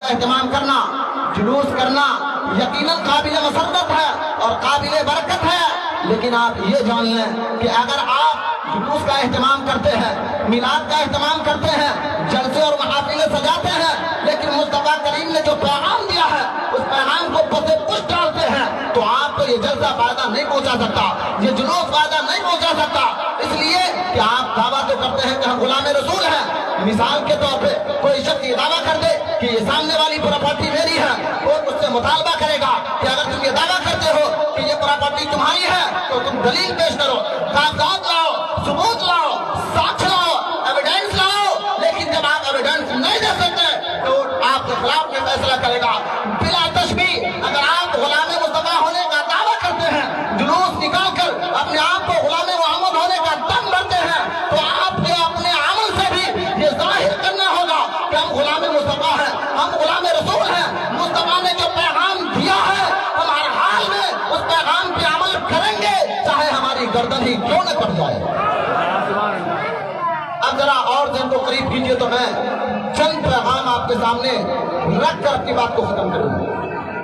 اہتمام کرنا، جلوس کرنا یقیناً قابل مسرت ہے اور قابل برکت ہے، لیکن آپ یہ جان لیں کہ اگر آپ جلوس کا اہتمام کرتے ہیں، میلاد کا اہتمام کرتے ہیں، جلسے اور محافلیں سجاتے ہیں، لیکن مصطفیٰ کریم نے جو پیغام دیا ہے اس پیغام کو پسے پش ڈالتے ہیں، تو آپ کو یہ جلسہ فائدہ نہیں پہنچا سکتا، یہ جلوس فائدہ نہیں پہنچا سکتا، اس لیے کہ آپ دعویٰ تو کرتے ہیں کہ ہم غلام رسول ہیں۔ مثال کے طور پہ کوئی شخص یہ دعویٰ کر دے کہ یہ سامنے والی پراپرٹی میری ہے، وہ اس سے مطالبہ کرے گا کہ اگر تم یہ دعویٰ کرتے ہو کہ یہ پراپرٹی تمہاری ہے تو تم دلیل پیش کرو، کاغذات لاؤ، ثبوت لاؤ، ساکھ لاؤ، ایویڈنس لاؤ، لیکن جب آپ ایویڈنس نہیں دے سکتے تو آپ کے خلاف میں فیصلہ کرے گا۔ بلا تشبیہ اگر آپ غلام مصطفیٰ ہونے کا دعویٰ کرتے ہیں، جلوس نکال کر اپنے آپ کو غلام محمد ہونے کا دم بھرتے ہیں، تو آپ کے اپنے عمل سے بھی یہ ظاہر کرنا ہوگا کہ ہم غلام مصطفیٰ ہیں، ہم غلام رسول ہیں۔ مصطفیٰ نے جو پیغام دیا ہے ہم ہر حال میں اس پیغام پہ عمل کریں گے، چاہے ہماری گردن ہی کیوں نہ کٹ جائے۔ اب ذرا اور ذہن کو قریب کیجئے تو میں چند پیغام آپ کے سامنے رکھ کر اپنی بات کو ختم کروں۔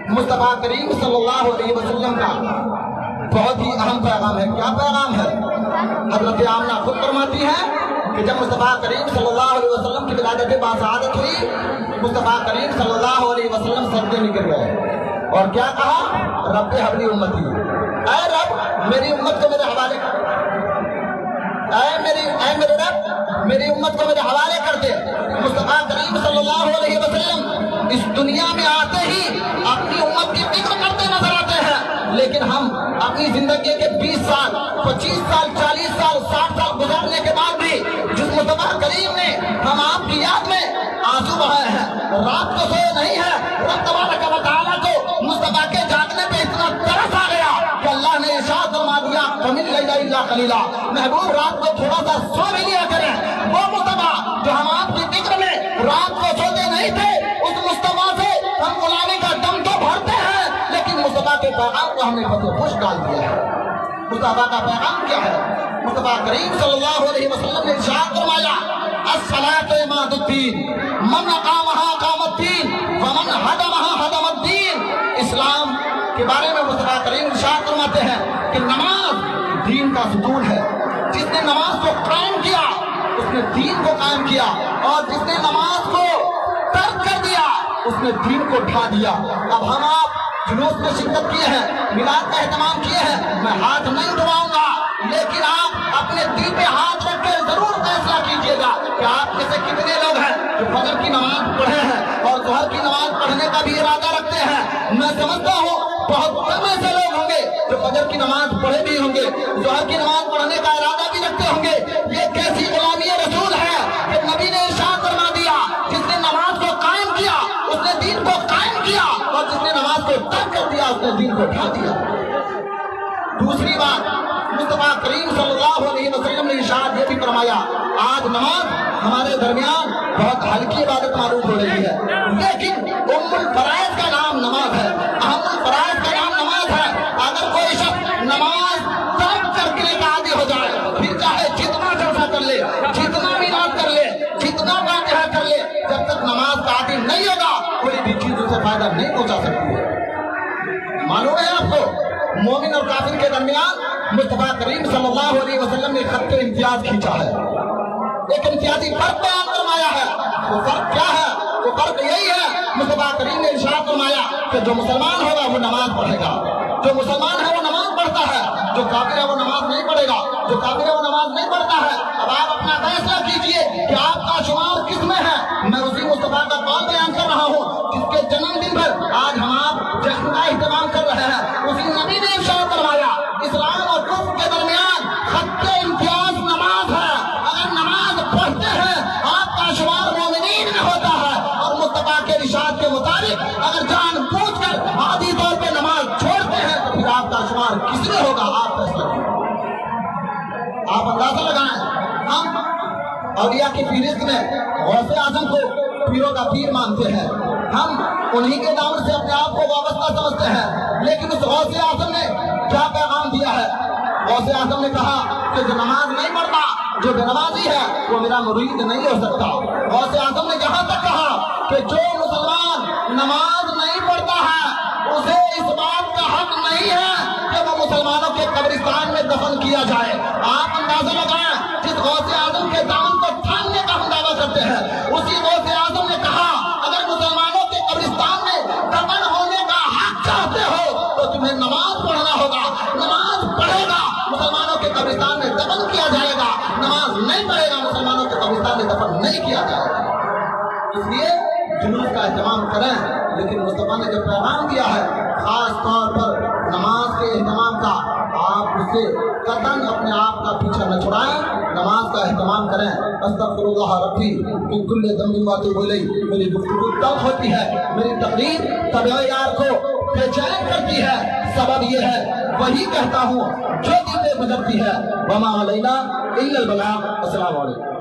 مصطفیٰ کریم صلی اللہ علیہ وسلم کا بہت ہی اہم پیغام ہے۔ کیا پیغام ہے؟ حضرت آمنہ خود فرماتی ہے کہ جب مصطفیٰ کریم صلی اللہ علیہ وسلم کی ولادت باسعادت ہوئی، مصطفیٰ کریم صلی اللہ علیہ وسلم سجدے میں گر گئے اور کیا کہا؟ رب حبلی امتی، اے رب میری امت کو میرے حوالے کر، اے میرے رب میری امت کو میرے حوالے کر دے۔ مصطفیٰ کریم صلی اللہ علیہ وسلم اس دنیا میں آتے ہی اپنی امت کی فکر کرتے نظر آتے ہیں، لیکن ہم اپنی زندگی کے 20 سال 25 سال 40 سال 60 سال گزارنے کے بعد بھی جس مصطفیٰ کریم نے ہم آپ کی یاد میں آنسو بہائے ہیں، رات کو سوئے نہیں ہیں، رب تبارک و تعالیٰ کو مصطفیٰ کے جاگنے پہ اتنا ترس آ گیا کہ اللہ نے ارشاد فرما دیا قم اللیل الا قلیلا، محبوب رات کو تھوڑا سا سو بھی لیا کریں۔ وہ مصطفیٰ جو ہم آپ کی فکر میں رات کو سوتے نہیں تھے، اس مصطفیٰ سے ہم غلامی کا دم تو بھرتے ہیں، لیکن مصطفیٰ کے پیغام کو ہم نے پسے پش ڈال دیا ہے۔ مصطفیٰ کا پیغام کیا ہے؟ مصطفیٰ کریم صلی اللہ علیہ وسلم نے ارشاد فرمایا الصلاۃ عماد الدین، من اقامہا اقام الدین ومن ہدمہا ہدم الدین۔ اسلام کے بارے میں مصطفیٰ کریم ارشاد فرماتے ہیں کہ نماز دین کا ستون ہے، جس نے نماز کو قائم کیا اس نے دین کو قائم کیا، اور جس نے نماز کو ترک کر دیا اس نے دین کو ڈھا دیا۔ اب ہم آپ جلوس میں شرکت کیے ہیں، میلاد کا اہتمام کیے ہیں، میں ہاتھ نہیں دباؤں گا، لیکن آپ اپنے دل پہ ہاتھ رکھ کے ضرور فیصلہ کیجئے گا کہ آپ میں سے کتنے لوگ ہیں جو فجر کی نماز پڑھے ہیں اور ظہر کی نماز پڑھنے کا بھی ارادہ رکھتے ہیں۔ میں سمجھتا ہوں بہت کم ایسے لوگ ہوں گے جو فجر کی نماز پڑھے بھی ہوں گے، ظہر کی نماز پڑھنے کا ارادہ بھی رکھتے ہوں گے۔ یہ کیسی غلامی رسول ہے کہ نبی نے ارشاد فرما دیا جس نے نماز کو قائم کیا اس نے دین کو قائم کیا، اور جس نے نماز کو ترک کر دیا اس نے دین کو ڈھا دیا۔ دوسری بات، مصطفیٰ کریم صلی اللہ علیہ وسلم نے ارشاد یہ بھی فرمایا آج نماز ہمارے درمیان بہت ہلکی عبادت معلوم ہو رہی ہے، لیکن ام الفرائض کا نام نماز ہے، اہم الفرائض کا نام نماز ہے۔ اگر کوئی شخص نماز ترک کر کے عادی ہو جائے، پھر چاہے جتنا جلسہ کر لے، جتنا میلاد کر لے، جتنا واقعہ کر لے، جب تک نماز کا عادی نہیں ہوگا کوئی بھی چیز اسے فائدہ نہیں پہنچا سکتی ہے۔ معلوم ہے آپ کو مومن اور کافر کے درمیان مصطفیٰ کریم صلی اللہ علیہ وسلم نے خط امتیاز کھینچا ہے، ایک امتیازی فرق بیان فرمایا ہے۔ وہ فرق کیا ہے؟ وہ فرق یہی ہے، مصطفیٰ کریم نے ارشاد فرمایا کہ جو مسلمان ہوگا وہ نماز پڑھے گا، جو مسلمان ہے وہ نماز پڑھتا ہے، جو کافر ہے وہ نماز نہیں پڑھے گا، جو کافر ہے وہ نماز نہیں پڑھتا ہے۔ اب آپ اپنا فیصلہ کیجئے کہ آپ کا شمار کس میں ہے۔ میں اسی مصطفیٰ کا قول بیان کر رہا ہوں جس کے جنم دن پر آج ہم آپ جشن کا اہتمام کر رہے ہیں۔ اسی نبی نے ارشاد فرمایا اسلام اور کفر کے درمیان خط امتیاز نماز ہے، اگر نماز پڑھتے ہیں آپ کا شمار مومنین میں ہوتا ہے، اور مصطفیٰ کے ارشاد کے مطابق اگر جان بوجھ کر عادی طور پہ نماز چھوڑتے ہیں تو پھر آپ کا شمار کس میں ہوگا؟ آپ فیصلہ کیجیے، آپ اندازہ لگائیں۔ ہم اولیاء کی فہرست میں غوث اعظم کو پیروں کا پیر مانتے ہیں، ہم انہی کے نام سے اپنے آپ کو وابستہ سمجھتے ہیں، لیکن اس غوث اعظم نے کیا پیغام دیا ہے؟ غوث اعظم نے کہا کہ جو نماز نہیں پڑھتا، جو بے نمازی ہے وہ میرا مرید نہیں ہو سکتا۔ غوث اعظم نے یہاں تک کہا کہ جو مسلمان نماز نہیں پڑھتا ہے اسے اس بات کا حق نہیں ہے کہ وہ مسلمانوں کے قبرستان میں دفن کیا جائے۔ آپ اندازہ لگائیں، جس غوث اعظم کے دامن کو تھامنے کا ہم دعویٰ کرتے ہیں، اسی غوث اعظم نے کہا اگر مسلمانوں کے قبرستان میں دفن ہونے کا حق چاہتے ہو تو تمہیں نماز پڑھنا ہوگا، نماز پڑھے گا مسلمانوں کے قبرستان میں دفن کیا جائے گا، نماز نہیں پڑھے گا مسلمانوں کے قبرستان میں دفن نہیں کیا جائے گا۔ اس لیے جلوس کا اہتمام کریں، لیکن مصطفیٰ نے جو پیغام دیا ہے خاص طور پر نماز کے اہتمام کا، آپ اس سے قطعاً اپنے آپ کا پیچھا نہ چھڑائیں، نماز کا اہتمام کریں۔ استغفر اللہ ربی من کل ذنب واتوب الیہ۔ میری گفتگو تلخ ہوتی ہے، میری تقریر طبع یار کو بے چین کرتی ہے، سبب یہ ہے وہی کہتا ہوں جو دل میں گزرتی ہے۔ وما علینا الا البلاغ۔ السلام علیکم۔